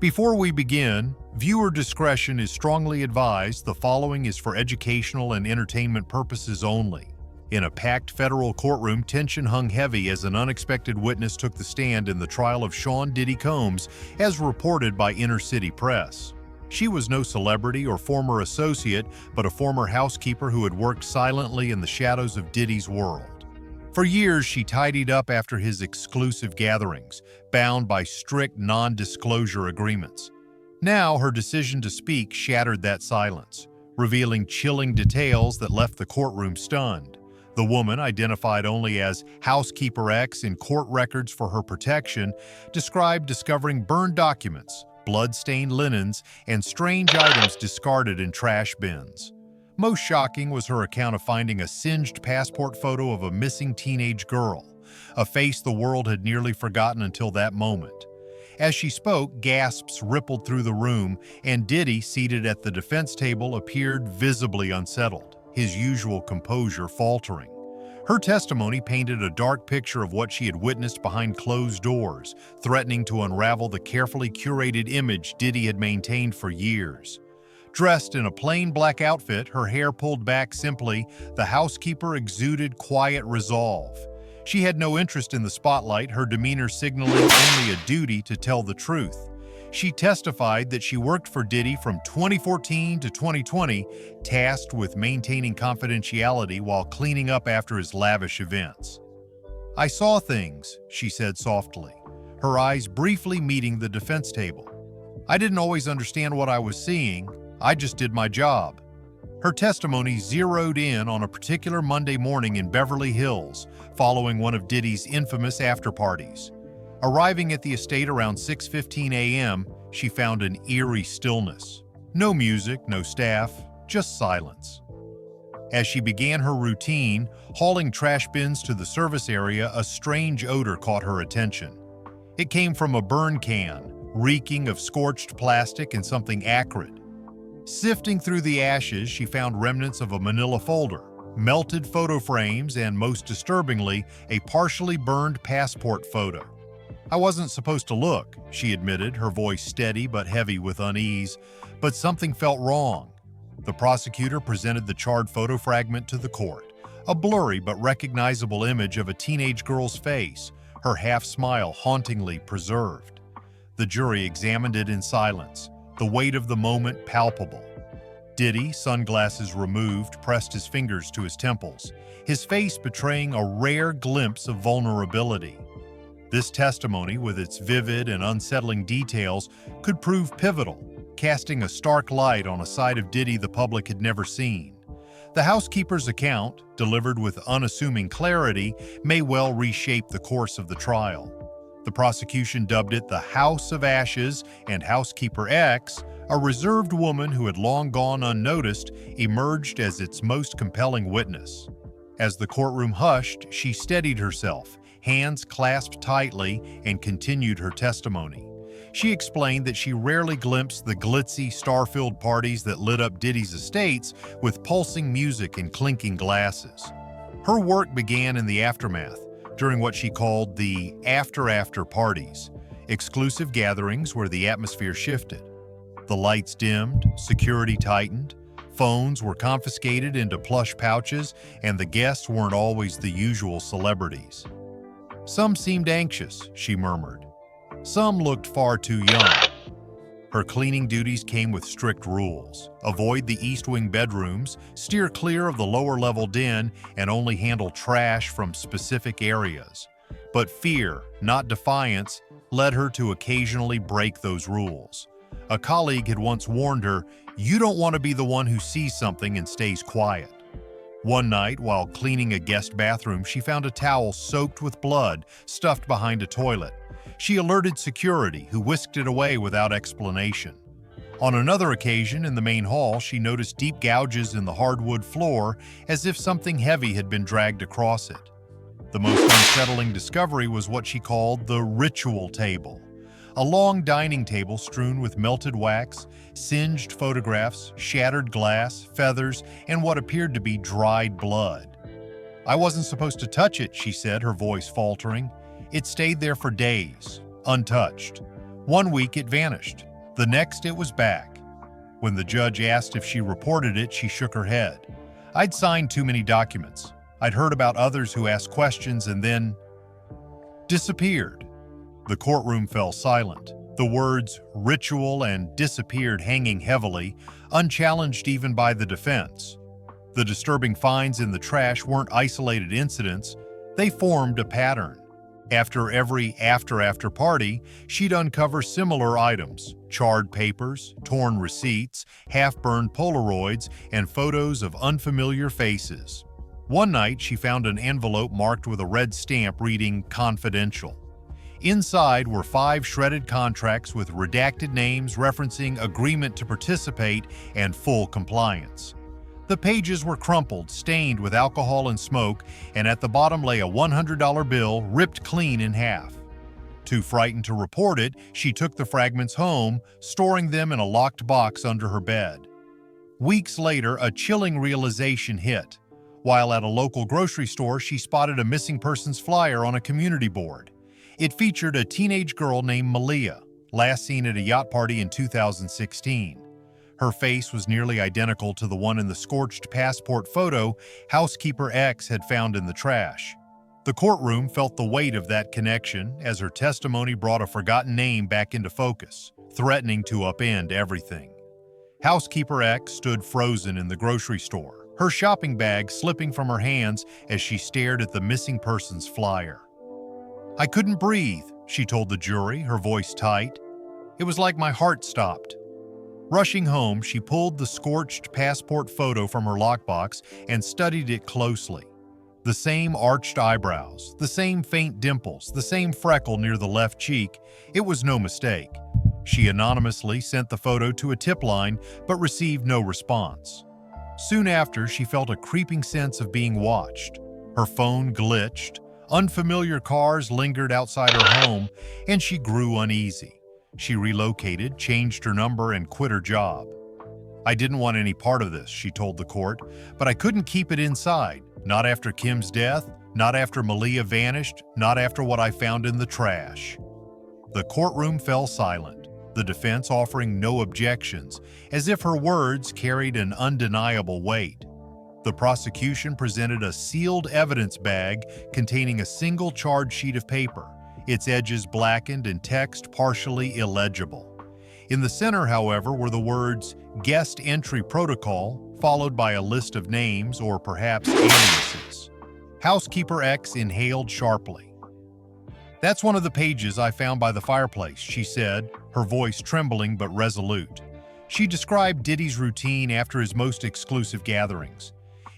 Before we begin, viewer discretion is strongly advised. The following is for educational and entertainment purposes only. In a packed federal courtroom, tension hung heavy as an unexpected witness took the stand in the trial of Sean Diddy Combs, as reported by Inner City Press. She was no celebrity or former associate, but a former housekeeper who had worked silently in the shadows of Diddy's world. For years, she tidied up after his exclusive gatherings, bound by strict non-disclosure agreements. Now, her decision to speak shattered that silence, revealing chilling details that left the courtroom stunned. The woman, identified only as Housekeeper X in court records for her protection, described discovering burned documents, blood-stained linens, and strange items discarded in trash bins. Most shocking was her account of finding a singed passport photo of a missing teenage girl, a face the world had nearly forgotten until that moment. As she spoke, gasps rippled through the room, and Diddy, seated at the defense table, appeared visibly unsettled, his usual composure faltering. Her testimony painted a dark picture of what she had witnessed behind closed doors, threatening to unravel the carefully curated image Diddy had maintained for years. Dressed in a plain black outfit, her hair pulled back simply, the housekeeper exuded quiet resolve. She had no interest in the spotlight, her demeanor signaling only a duty to tell the truth. She testified that she worked for Diddy from 2014 to 2020, tasked with maintaining confidentiality while cleaning up after his lavish events. "I saw things," she said softly, her eyes briefly meeting the defense table. "I didn't always understand what I was seeing. I just did my job." Her testimony zeroed in on a particular Monday morning in Beverly Hills, following one of Diddy's infamous after-parties. Arriving at the estate around 6:15 a.m., she found an eerie stillness. No music, no staff, just silence. As she began her routine, hauling trash bins to the service area, a strange odor caught her attention. It came from a burn can, reeking of scorched plastic and something acrid. Sifting through the ashes, she found remnants of a manila folder, melted photo frames, and most disturbingly, a partially burned passport photo. "I wasn't supposed to look," she admitted, her voice steady but heavy with unease, "but something felt wrong." The prosecutor presented the charred photo fragment to the court, a blurry but recognizable image of a teenage girl's face, her half-smile hauntingly preserved. The jury examined it in silence, the weight of the moment palpable. Diddy, sunglasses removed, pressed his fingers to his temples, his face betraying a rare glimpse of vulnerability. This testimony, with its vivid and unsettling details, could prove pivotal, casting a stark light on a side of Diddy the public had never seen. The housekeeper's account, delivered with unassuming clarity, may well reshape the course of the trial. The prosecution dubbed it the House of Ashes, and Housekeeper X, a reserved woman who had long gone unnoticed, emerged as its most compelling witness. As the courtroom hushed, she steadied herself, hands clasped tightly, and continued her testimony. She explained that she rarely glimpsed the glitzy, star-filled parties that lit up Diddy's estates with pulsing music and clinking glasses. Her work began in the aftermath, during what she called the after parties, exclusive gatherings where the atmosphere shifted. The lights dimmed, security tightened, phones were confiscated into plush pouches, and the guests weren't always the usual celebrities. "Some seemed anxious," she murmured. "Some looked far too young." Her cleaning duties came with strict rules. Avoid the East Wing bedrooms, steer clear of the lower-level den, and only handle trash from specific areas. But fear, not defiance, led her to occasionally break those rules. A colleague had once warned her, "You don't want to be the one who sees something and stays quiet." One night, while cleaning a guest bathroom, she found a towel soaked with blood stuffed behind a toilet. She alerted security, who whisked it away without explanation. On another occasion, in the main hall, she noticed deep gouges in the hardwood floor, as if something heavy had been dragged across it. The most unsettling discovery was what she called the ritual table, a long dining table strewn with melted wax, singed photographs, shattered glass, feathers, and what appeared to be dried blood. "I wasn't supposed to touch it," she said, her voice faltering. "It stayed there for days, untouched. One week it vanished, The next, it was back. When the judge asked if she reported it, she shook her head. I'd signed too many documents. I'd heard about others who asked questions and then disappeared. The courtroom fell silent, the words ritual and disappeared hanging heavily, unchallenged even by the defense. The disturbing finds in the trash weren't isolated incidents, they formed a pattern. After every after party, she'd uncover similar items: charred papers, torn receipts, half-burned Polaroids, and photos of unfamiliar faces. One night, she found an envelope marked with a red stamp reading "Confidential." Inside were 5 shredded contracts with redacted names referencing agreement to participate and full compliance. The pages were crumpled, stained with alcohol and smoke, and at the bottom lay a $100 bill ripped clean in half. Too frightened to report it, she took the fragments home, storing them in a locked box under her bed. Weeks later, a chilling realization hit. While at a local grocery store, she spotted a missing persons flyer on a community board. It featured a teenage girl named Malia, last seen at a yacht party in 2016. Her face was nearly identical to the one in the scorched passport photo housekeeper X had found in the trash. The courtroom felt the weight of that connection as her testimony brought a forgotten name back into focus, threatening to upend everything. Housekeeper X stood frozen in the grocery store, her shopping bag slipping from her hands as she stared at the missing persons flyer. "I couldn't breathe," she told the jury, her voice tight. "It was like my heart stopped." Rushing home, she pulled the scorched passport photo from her lockbox and studied it closely. The same arched eyebrows, the same faint dimples, the same freckle near the left cheek. It was no mistake. She anonymously sent the photo to a tip line, but received no response. Soon after, she felt a creeping sense of being watched. Her phone glitched, unfamiliar cars lingered outside her home, and she grew uneasy. She relocated, changed her number, and quit her job. "I didn't want any part of this," she told the court, "but I couldn't keep it inside. Not after Kim's death, not after Malia vanished, not after what I found in the trash." The courtroom fell silent, the defense offering no objections, as if her words carried an undeniable weight. The prosecution presented a sealed evidence bag containing a single charge sheet of paper, its edges blackened and text partially illegible. In the center, however, were the words "Guest Entry Protocol," followed by a list of names or perhaps aliases. Housekeeper X inhaled sharply. "That's one of the pages I found by the fireplace," she said, her voice trembling but resolute. She described Diddy's routine after his most exclusive gatherings.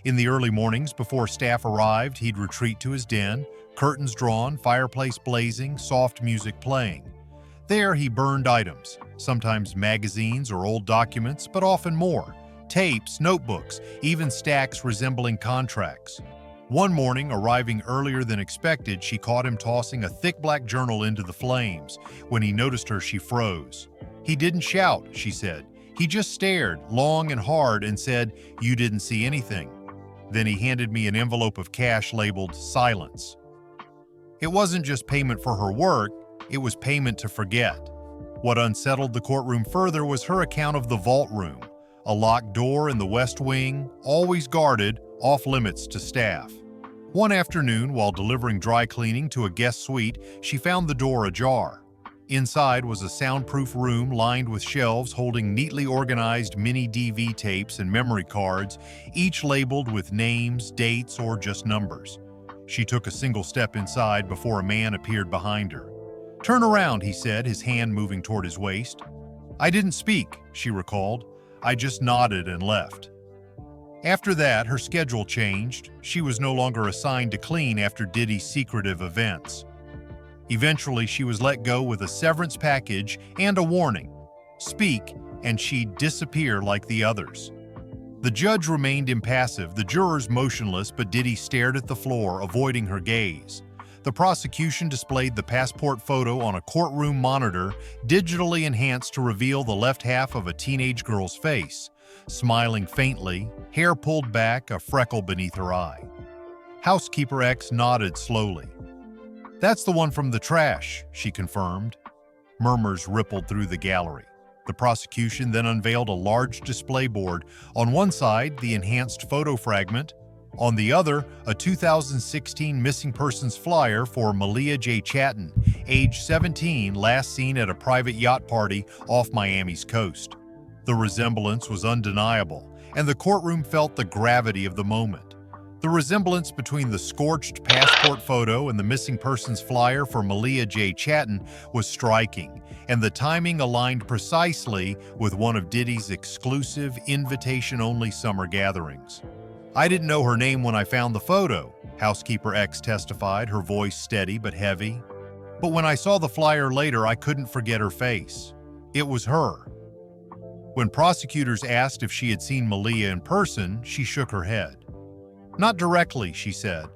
In the early mornings before staff arrived, he'd retreat to his den, curtains drawn, fireplace blazing, soft music playing. There he burned items, sometimes magazines or old documents, but often more: tapes, notebooks, even stacks resembling contracts. One morning, arriving earlier than expected, she caught him tossing a thick black journal into the flames. When he noticed her, she froze. "He didn't shout," she said. "He just stared, long and hard, and said, 'You didn't see anything.' Then he handed me an envelope of cash labeled 'Silence.' It wasn't just payment for her work, it was payment to forget." What unsettled the courtroom further was her account of the vault room, a locked door in the West Wing, always guarded, off limits to staff. One afternoon, while delivering dry cleaning to a guest suite, she found the door ajar. Inside was a soundproof room lined with shelves holding neatly organized mini DV tapes and memory cards, each labeled with names, dates, or just numbers. She took a single step inside before a man appeared behind her. "Turn around," he said, his hand moving toward his waist. "I didn't speak," she recalled. "I just nodded and left." After that, her schedule changed. She was no longer assigned to clean after Diddy's secretive events. Eventually, she was let go with a severance package and a warning: speak, and she'd disappear like the others. The judge remained impassive, the jurors motionless, but Diddy stared at the floor, avoiding her gaze. The prosecution displayed the passport photo on a courtroom monitor, digitally enhanced to reveal the left half of a teenage girl's face, smiling faintly, hair pulled back, a freckle beneath her eye. Housekeeper X nodded slowly. "That's the one from the trash," she confirmed. Murmurs rippled through the gallery. The prosecution then unveiled a large display board. On one side, the enhanced photo fragment. On the other, a 2016 missing persons flyer for Malia J. Chatton, age 17, last seen at a private yacht party off Miami's coast. The resemblance was undeniable, and the courtroom felt the gravity of the moment. The resemblance between the scorched passport photo and the missing persons flyer for Malia J. Chatton was striking, and the timing aligned precisely with one of Diddy's exclusive, invitation-only summer gatherings. "I didn't know her name when I found the photo," Housekeeper X testified, her voice steady but heavy. "But when I saw the flyer later, I couldn't forget her face. It was her." When prosecutors asked if she had seen Malia in person, she shook her head. "Not directly," she said,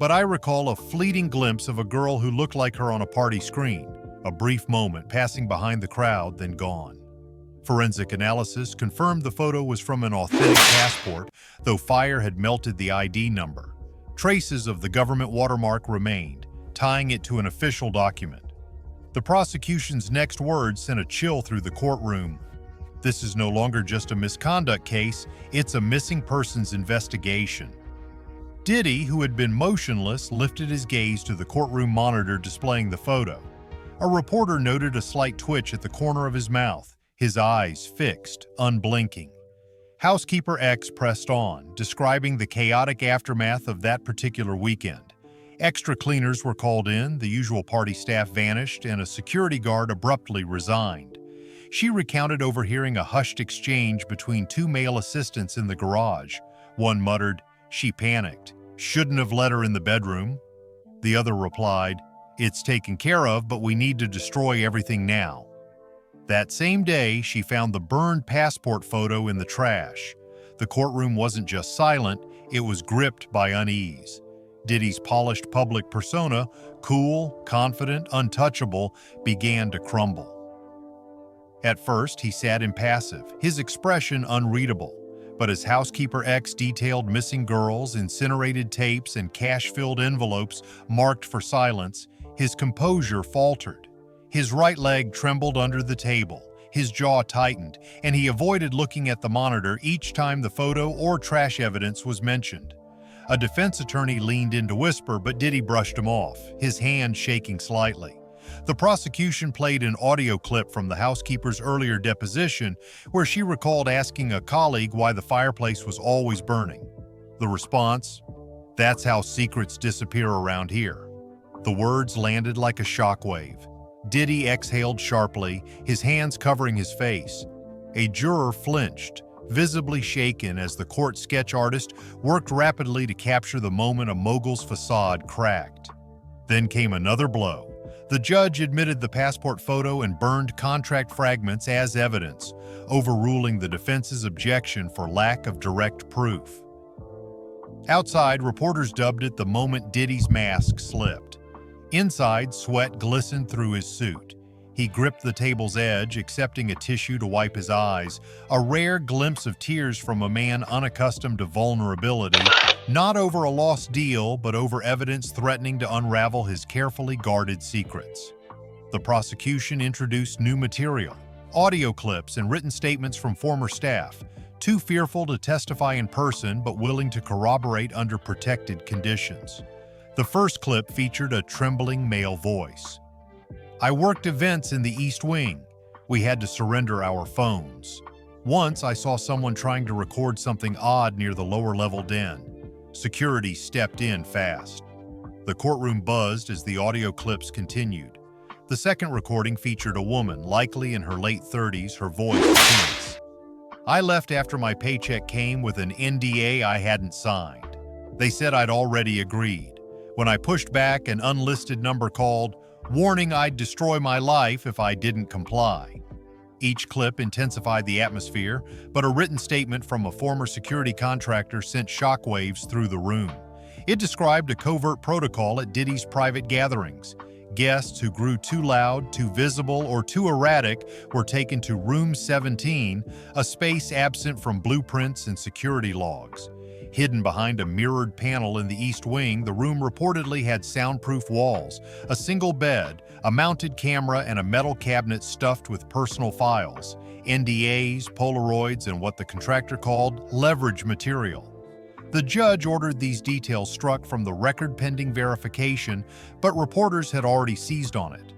"but I recall a fleeting glimpse of a girl who looked like her on a party screen, a brief moment passing behind the crowd, then gone." Forensic analysis confirmed the photo was from an authentic passport, though fire had melted the ID number. Traces of the government watermark remained, tying it to an official document. The prosecution's next words sent a chill through the courtroom. "This is no longer just a misconduct case, it's a missing persons investigation." Diddy, who had been motionless, lifted his gaze to the courtroom monitor displaying the photo. A reporter noted a slight twitch at the corner of his mouth, his eyes fixed, unblinking. Housekeeper X pressed on, describing the chaotic aftermath of that particular weekend. Extra cleaners were called in, the usual party staff vanished, and a security guard abruptly resigned. She recounted overhearing a hushed exchange between two male assistants in the garage. One muttered, "She panicked. Shouldn't have let her in the bedroom." The other replied, "It's taken care of, but we need to destroy everything now." That same day, she found the burned passport photo in the trash. The courtroom wasn't just silent, it was gripped by unease. Diddy's polished public persona, cool, confident, untouchable, began to crumble. At first, he sat impassive, his expression unreadable. But as Housekeeper X detailed missing girls, incinerated tapes, and cash-filled envelopes marked for silence, his composure faltered. His right leg trembled under the table, his jaw tightened, and he avoided looking at the monitor each time the photo or trash evidence was mentioned. A defense attorney leaned in to whisper, but Diddy brushed him off, his hand shaking slightly. The prosecution played an audio clip from the housekeeper's earlier deposition, where she recalled asking a colleague why the fireplace was always burning. The response, "That's how secrets disappear around here." The words landed like a shockwave. Diddy exhaled sharply, his hands covering his face. A juror flinched, visibly shaken as the court sketch artist worked rapidly to capture the moment a mogul's facade cracked. Then came another blow. The judge admitted the passport photo and burned contract fragments as evidence, overruling the defense's objection for lack of direct proof. Outside, reporters dubbed it the moment Diddy's mask slipped. Inside, sweat glistened through his suit. He gripped the table's edge, accepting a tissue to wipe his eyes, a rare glimpse of tears from a man unaccustomed to vulnerability, not over a lost deal, but over evidence threatening to unravel his carefully guarded secrets. The prosecution introduced new material, audio clips and written statements from former staff, too fearful to testify in person but willing to corroborate under protected conditions. The first clip featured a trembling male voice. "I worked events in the East Wing. We had to surrender our phones. Once I saw someone trying to record something odd near the lower-level den. Security stepped in fast." The courtroom buzzed as the audio clips continued. The second recording featured a woman, likely in her late 30s, her voice tense. "I left after my paycheck came with an NDA I hadn't signed. They said I'd already agreed. When I pushed back, an unlisted number called, warning I'd destroy my life if I didn't comply." Each clip intensified the atmosphere, but a written statement from a former security contractor sent shockwaves through the room. It described a covert protocol at Diddy's private gatherings. Guests who grew too loud, too visible, or too erratic were taken to Room 17, a space absent from blueprints and security logs. Hidden behind a mirrored panel in the East Wing, the room reportedly had soundproof walls, a single bed, a mounted camera, and a metal cabinet stuffed with personal files, NDAs, Polaroids, and what the contractor called leverage material. The judge ordered these details struck from the record pending verification, but reporters had already seized on it.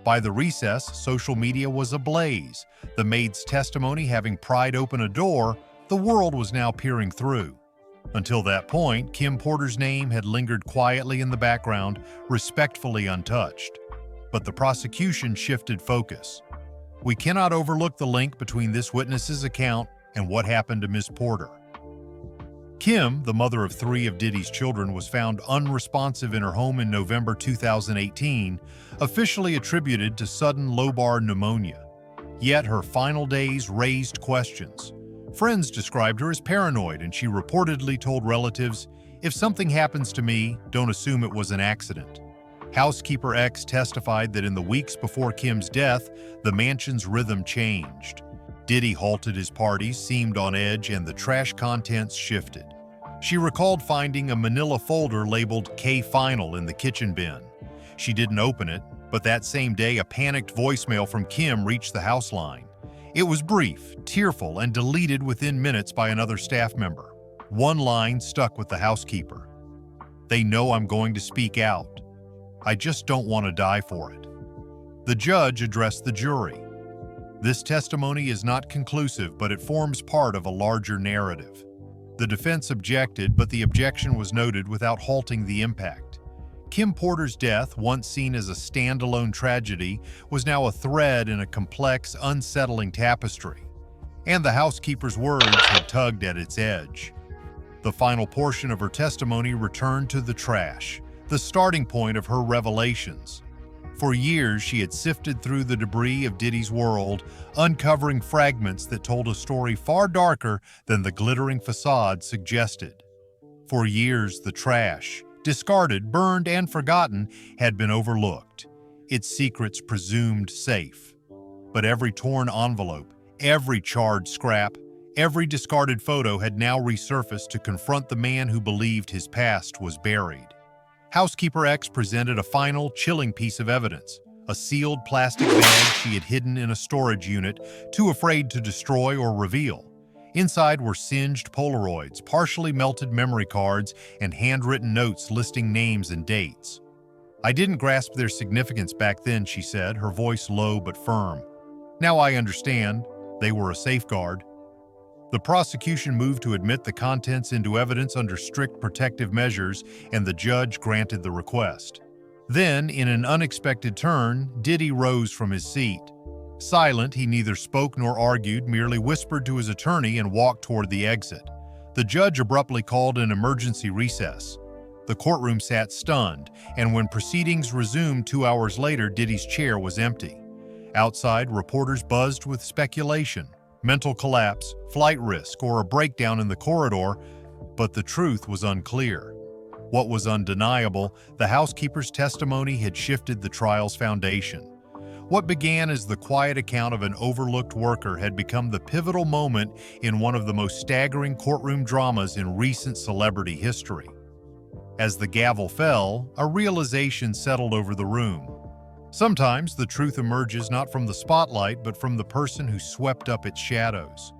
By the recess, social media was ablaze. The maid's testimony having pried open a door, the world was now peering through. Until that point, Kim Porter's name had lingered quietly in the background, respectfully untouched. But the prosecution shifted focus. We cannot overlook the link between this witness's account and what happened to Ms. Porter. Kim, the mother of 3 of Diddy's children, was found unresponsive in her home in November 2018, officially attributed to sudden lobar pneumonia. Yet her final days raised questions. Friends described her as paranoid, and she reportedly told relatives, "If something happens to me, don't assume it was an accident." Housekeeper X testified that in the weeks before Kim's death, the mansion's rhythm changed. Diddy halted his parties, seemed on edge, and the trash contents shifted. She recalled finding a manila folder labeled K-Final in the kitchen bin. She didn't open it, but that same day a panicked voicemail from Kim reached the house line. It was brief, tearful, and deleted within minutes by another staff member. One line stuck with the housekeeper. "They know I'm going to speak out. I just don't want to die for it." The judge addressed the jury. This testimony is not conclusive, but it forms part of a larger narrative. The defense objected, but the objection was noted without halting the impact. Kim Porter's death, once seen as a standalone tragedy, was now a thread in a complex, unsettling tapestry. And the housekeeper's words had tugged at its edge. The final portion of her testimony returned to the trash, the starting point of her revelations. For years, she had sifted through the debris of Diddy's world, uncovering fragments that told a story far darker than the glittering facade suggested. For years, the trash, discarded, burned, and forgotten, had been overlooked, its secrets presumed safe. But every torn envelope, every charred scrap, every discarded photo had now resurfaced to confront the man who believed his past was buried. Housekeeper X presented a final, chilling piece of evidence, a sealed plastic bag she had hidden in a storage unit, too afraid to destroy or reveal. Inside were singed Polaroids, partially melted memory cards, and handwritten notes listing names and dates. "I didn't grasp their significance back then," she said, her voice low but firm. "Now I understand. They were a safeguard." The prosecution moved to admit the contents into evidence under strict protective measures, and the judge granted the request. Then, in an unexpected turn, Diddy rose from his seat. Silent, he neither spoke nor argued, merely whispered to his attorney and walked toward the exit. The judge abruptly called an emergency recess. The courtroom sat stunned, and when proceedings resumed 2 hours later, Diddy's chair was empty. Outside, reporters buzzed with speculation. Mental collapse, flight risk, or a breakdown in the corridor, but the truth was unclear. What was undeniable, the housekeeper's testimony had shifted the trial's foundation. What began as the quiet account of an overlooked worker had become the pivotal moment in one of the most staggering courtroom dramas in recent celebrity history. As the gavel fell, a realization settled over the room. Sometimes the truth emerges not from the spotlight, but from the person who swept up its shadows.